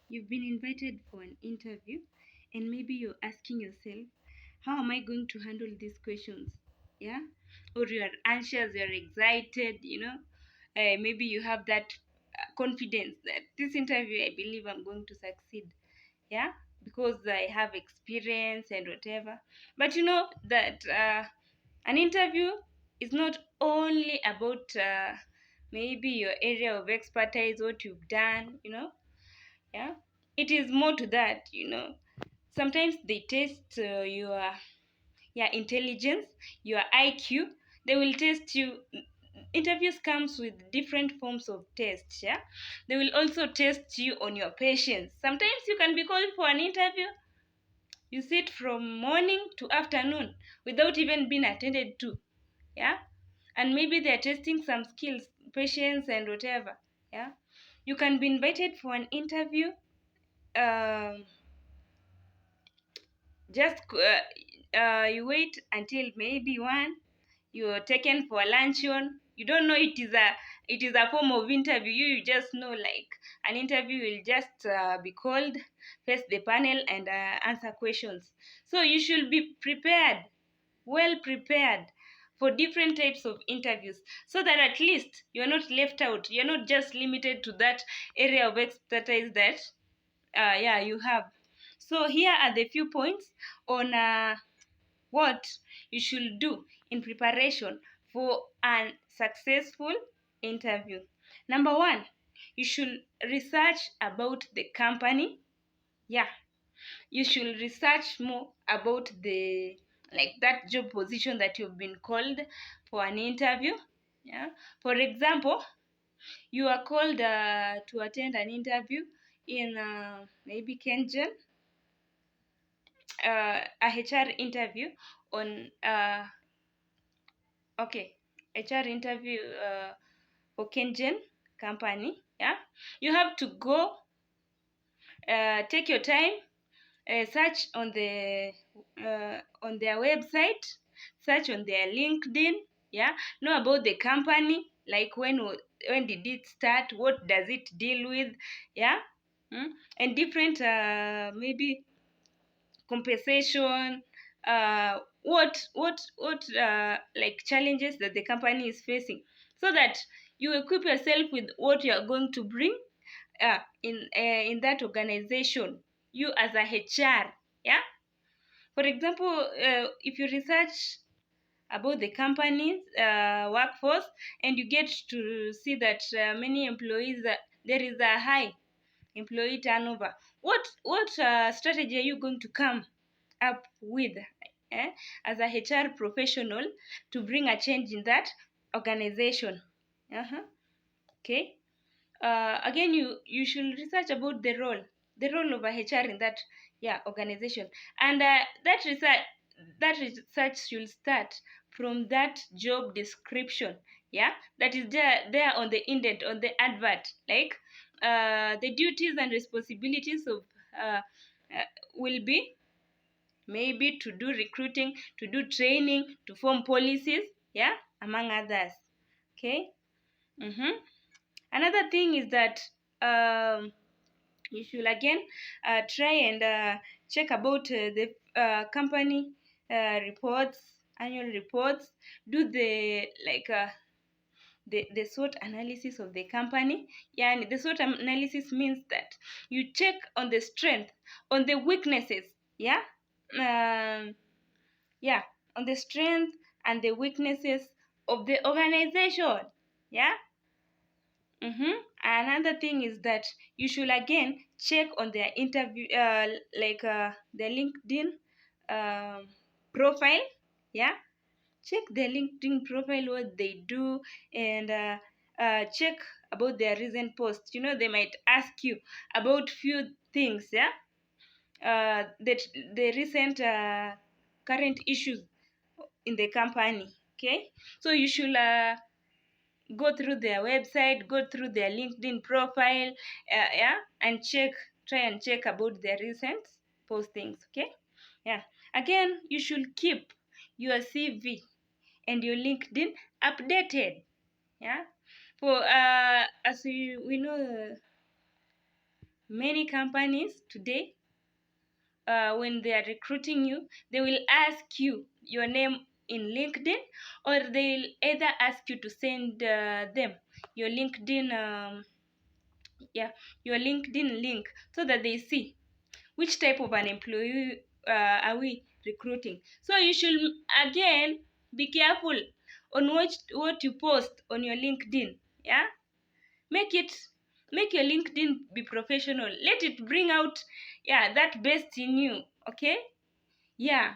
you've been invited for an interview, and maybe you're asking yourself, how am I going to handle these questions? Yeah, or you're anxious, you're excited, maybe you have that confidence that this interview, I believe I'm going to succeed. Yeah, because I have experience and whatever. But you know that an interview is not only about maybe your area of expertise, what you've done, yeah, it is more to that. Sometimes they test your intelligence, your IQ. They will test you. Interviews comes with different forms of tests. Yeah, they will also test you on your patience. Sometimes you can be called for an interview, you sit from morning to afternoon without even being attended to. Yeah, and maybe they're testing some skills, patience and whatever. Yeah, you can be invited for an interview, um, just you wait until maybe one, you're taken for luncheon. You don't know it is a form of interview. You just know, like, an interview will just be called, face the panel and answer questions. So you should be prepared, well prepared for different types of interviews, so that at least you're not left out. You're not just limited to that area of expertise that you have. So here are the few points on what you should do in preparation for a successful interview. Number one, you should research about the company. Yeah, you should research more about the, like, that job position that you've been called for an interview. Yeah, for example, you are called to attend an interview in maybe KenGen, a HR interview on okay, HR interview for KenGen company. Yeah, you have to go, take your time, search on their website, search on their LinkedIn. Yeah, know about the company, like when did it start, what does it deal with. Yeah. And different maybe compensation, what like challenges that the company is facing, so that you equip yourself with what you are going to bring in that organization, you as a HR. Yeah, for example, if you research about the company's workforce, and you get to see that many employees, there is a high employee turnover, what strategy are you going to come up with, eh, as a HR professional, to bring a change in that organization? Okay. Again, you should research about the role of a HR in that, organization. And that research should start from that job description. Yeah, that is there on the indent, on the advert, like the duties and responsibilities of uh, will be maybe to do recruiting, to do training, to form policies. Yeah, among others. Okay. Another thing is that you should again try and check about the company reports, annual reports. Do the, like, the SWOT analysis of the company. Yeah, and the SWOT analysis means that you check on the strength, on the weaknesses. Yeah. um, yeah, on the strength and the weaknesses of the organization. Yeah. Another thing is that you should again check on their interview, like their LinkedIn um, profile. Yeah, check their LinkedIn profile, what they do, and check about their recent posts. They might ask you about few things. Yeah, that the recent current issues in the company. Okay, so you should go through their website, go through their LinkedIn profile, yeah, and try and check about their recent postings. Okay, yeah. Again, you should keep your CV and your LinkedIn updated. Yeah, for as we know, Many companies today, when they are recruiting you, they will ask you your name in LinkedIn, or they'll either ask you to send them your LinkedIn, yeah, your LinkedIn link, so that they see which type of an employee are we recruiting. So you should again be careful on what you post on your LinkedIn. Yeah, make it make your LinkedIn be professional. Let it bring out, yeah, that best in you. Okay. Yeah.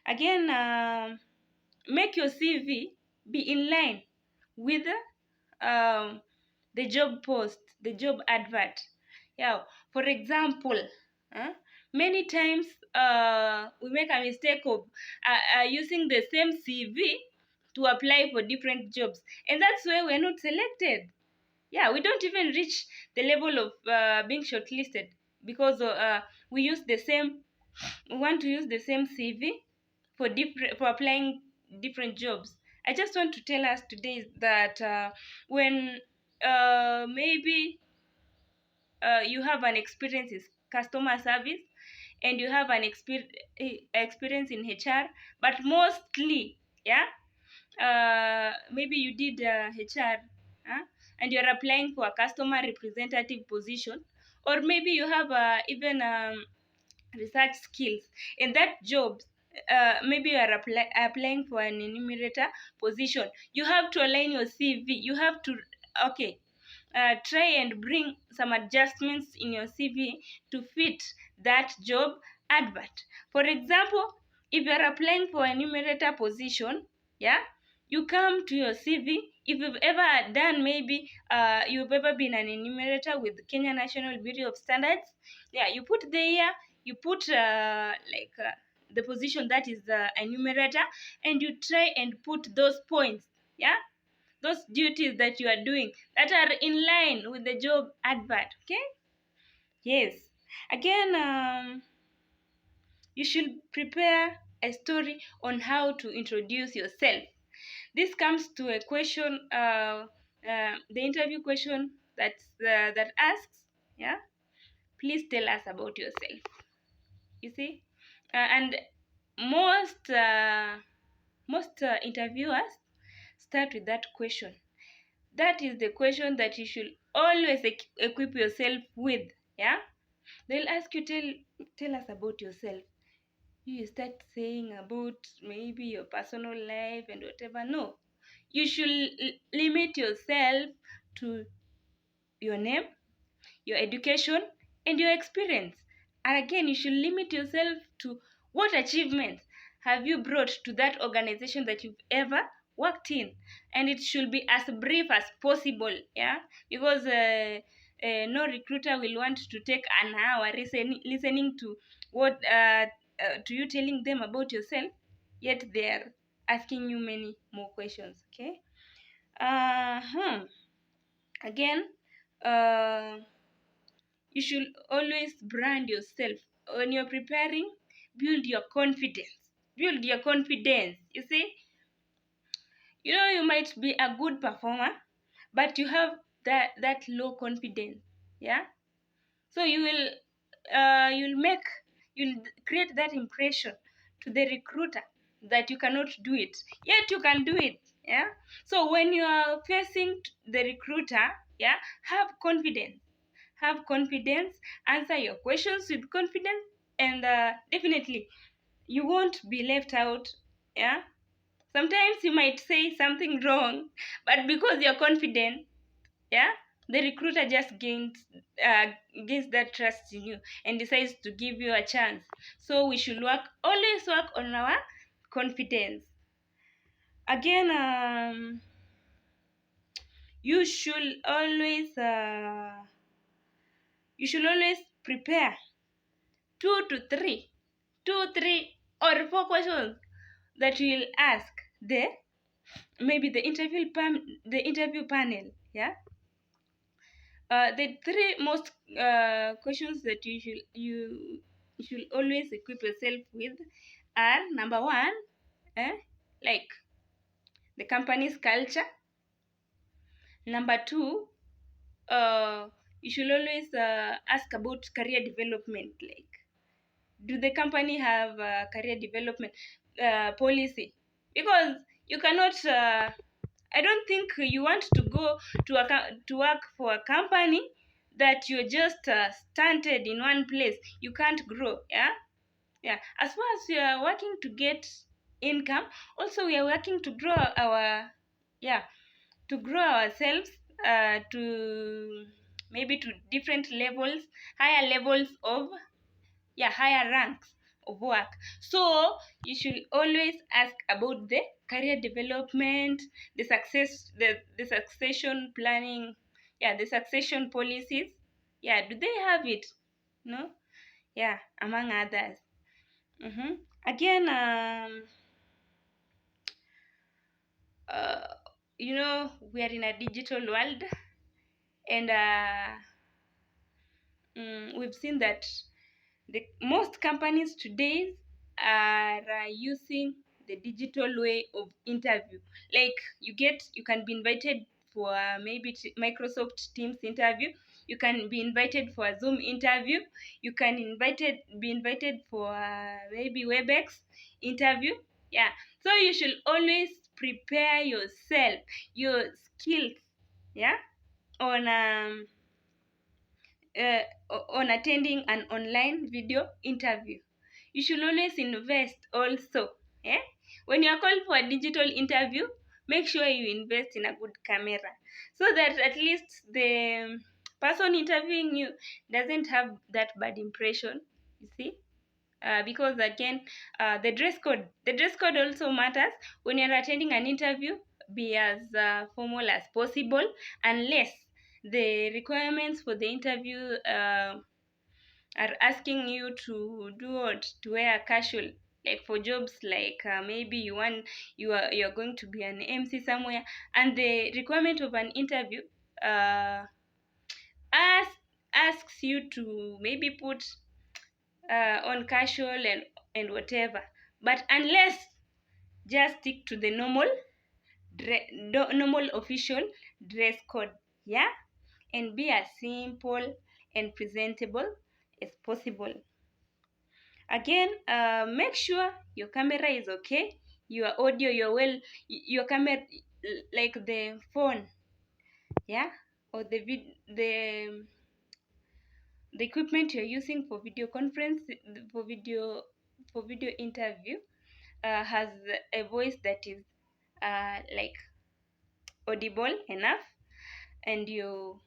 Again, make your CV be in line with the job post, the job advert. Yeah. For example, uh, many times we make a mistake of using the same CV to apply for different jobs, and that's why we're not selected. Yeah, we don't even reach the level of being shortlisted, because we use the same we want to use the same CV for applying different jobs. I just want to tell us today that when maybe you have an experience in customer service, and you have an experience in HR, but mostly, yeah, maybe you did HR, and you're applying for a customer representative position, or maybe you have even research skills in that job. Maybe you are applying for an enumerator position. You have to align your CV. You have to, okay, try and bring some adjustments in your CV to fit that job advert. For example, if you are applying for a enumerator position, yeah, you come to your CV. If you've ever done, maybe you've ever been an enumerator with Kenya National Bureau of Standards, yeah, you put there, you put the position that is the enumerator, and you try and put those points, yeah, those duties that you are doing that are in line with the job advert. Okay. Yes. Again, you should prepare a story on how to introduce yourself. This comes to a question, the interview question that asks, yeah, please tell us about yourself. You see, and most interviewers start with that question. That is the question that you should always equip yourself with. Yeah, they'll ask you, tell us about yourself. You start saying about maybe your personal life and whatever. No, you should limit yourself to your name, your education, and your experience. And again, you should limit yourself to what achievements have you brought to that organization that you've ever worked in. And it should be as brief as possible. Yeah, because no recruiter will want to take an hour listening to what to you telling them about yourself, yet they're asking you many more questions. Okay. Again, you should always brand yourself. When you're preparing, build your confidence. Build your confidence. You see, you might be a good performer, but you have that low confidence. Yeah. So you'll create that impression to the recruiter that you cannot do it, yet you can do it. Yeah. So when you are facing the recruiter, yeah, have confidence. Have confidence, answer your questions with confidence, and definitely you won't be left out. Yeah. Sometimes you might say something wrong, but because you're confident, yeah, the recruiter just gains that trust in you and decides to give you a chance. So we should always work on our confidence. Again, you should always prepare two to three, or four questions that you'll ask maybe the interview panel. Yeah. The three most questions that you should always equip yourself with are: number one, like the company's culture. Number two, you should always ask about career development. Like, do the company have career development policy? Because you cannot I don't think you want to go to work for a company that you're just stunted in one place. You can't grow. Yeah, as far as we are working to get income, also we are working to grow our, yeah, to grow ourselves to maybe to different levels, higher levels of, yeah, higher ranks of work. So you should always ask about the career development, the succession planning, yeah, the succession policies. Yeah, do they have it? No. Yeah, among others. Again, uh, we are in a digital world, and we've seen that the most companies today are using the digital way of interview. Like, you can be invited for maybe Microsoft Teams interview. You can be invited for a Zoom interview. You can be invited for maybe WebEx interview. Yeah. So you should always prepare yourself, your skills, yeah, on uh, on attending an online video interview. You should always invest also. Eh? When you are called for a digital interview, make sure you invest in a good camera, so that at least the person interviewing you doesn't have that bad impression. You see? Because again, the dress code also matters. When you're attending an interview, be as formal as possible, unless the requirements for the interview are asking you to wear casual, like for jobs like maybe you're going to be an MC somewhere, and the requirement of an interview uh, asks you to maybe put on casual and whatever. But unless, just stick to the normal official dress code, yeah, and be as simple and presentable as possible. Again, make sure your camera is okay, your audio, your camera, like the phone, yeah, or the equipment you're using for video conference, for video interview, has a voice that is like audible enough, and you're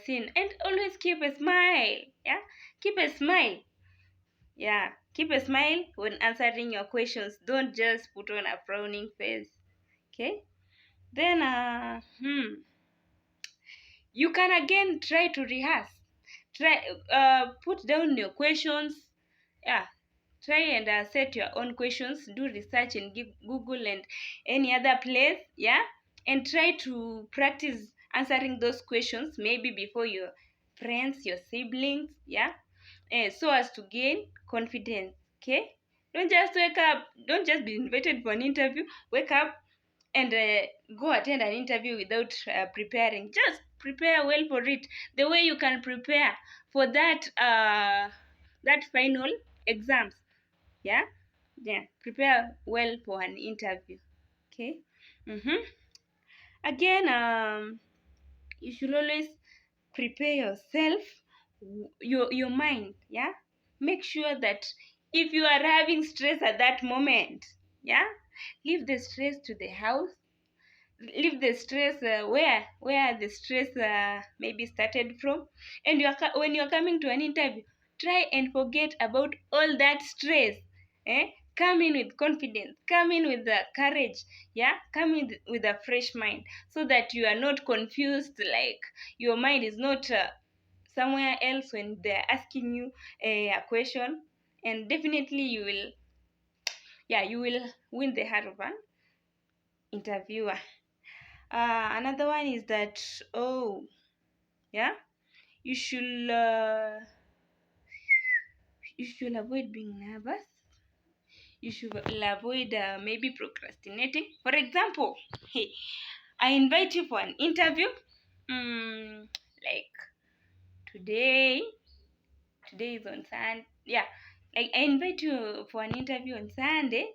seen. And always keep a smile. Yeah, keep a smile. Yeah, keep a smile when answering your questions. Don't just put on a frowning face. Okay. Then you can again try to rehearse. Try put down your questions. Yeah, try and set your own questions. Do research in Google and any other place. Yeah, and try to practice answering those questions, maybe before your friends, your siblings. Yeah, so as to gain confidence. Okay, don't just wake up, don't just be invited for an interview, wake up and go attend an interview without preparing. Just prepare well for it, the way you can prepare for that final exams. Yeah, yeah, prepare well for an interview. Okay. Again, you should always prepare yourself, your mind. Yeah, make sure that if you are having stress at that moment, yeah, leave the stress to the house. Leave the stress where the stress maybe started from, and when you're coming to an interview, try and forget about all that stress. Come in with confidence, come in with the courage. Yeah, come in with a fresh mind, so that you are not confused, like your mind is not somewhere else when they're asking you a question. And definitely you will win the heart of an interviewer. Another one is that, oh, yeah, you should avoid being nervous. You should avoid maybe procrastinating. For example, hey, I invite you for an interview. Like today, today is on Sunday. Yeah, like I invite you for an interview on Sunday,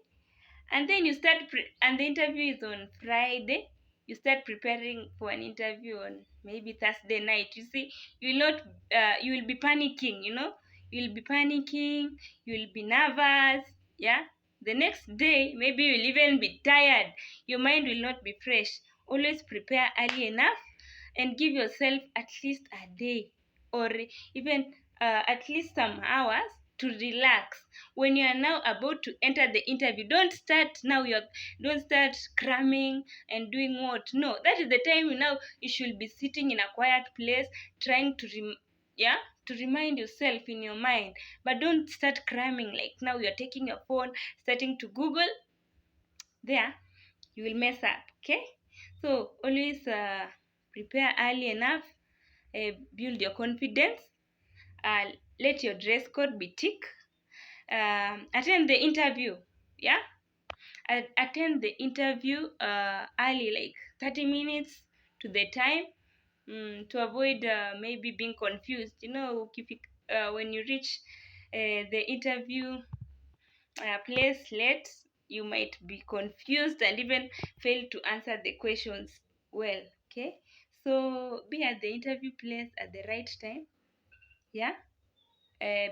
and then you start and the interview is on Friday. You start preparing for an interview on maybe Thursday night. You see, you will not you will be panicking, you'll be panicking, you'll be nervous. Yeah, the next day maybe you'll even be tired, your mind will not be fresh. Always prepare early enough and give yourself at least a day, or even at least some hours to relax. When you are now about to enter the interview, don't start cramming and doing what. No, that is the time you should be sitting in a quiet place, trying to yeah, to remind yourself in your mind. But don't start cramming, like now you're taking your phone, starting to Google. There you will mess up. Okay, so always prepare early enough, build your confidence, uh, let your dress code be thick, attend the interview. Yeah, attend the interview early, like 30 minutes to the time, to avoid maybe being confused. When you reach the interview place late, you might be confused and even fail to answer the questions well. Okay, so be at the interview place at the right time. Yeah,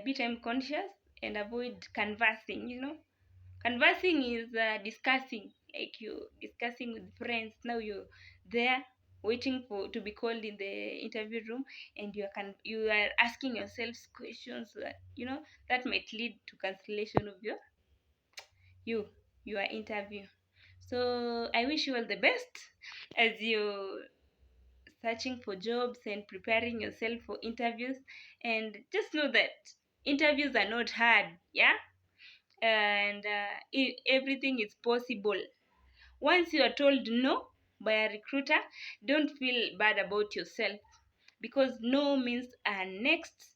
be time conscious and avoid conversing. Conversing is discussing, like you discussing with friends. Now you're there waiting for to be called in the interview room, and you are asking yourself questions that that might lead to cancellation of you your interview. So I wish you all the best as you searching for jobs and preparing yourself for interviews. And just know that interviews are not hard. Yeah, and everything is possible. Once you are told no by a recruiter, don't feel bad about yourself, because no means a next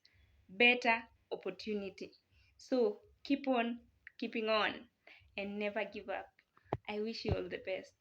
better opportunity. So keep on keeping on and never give up. I wish you all the best.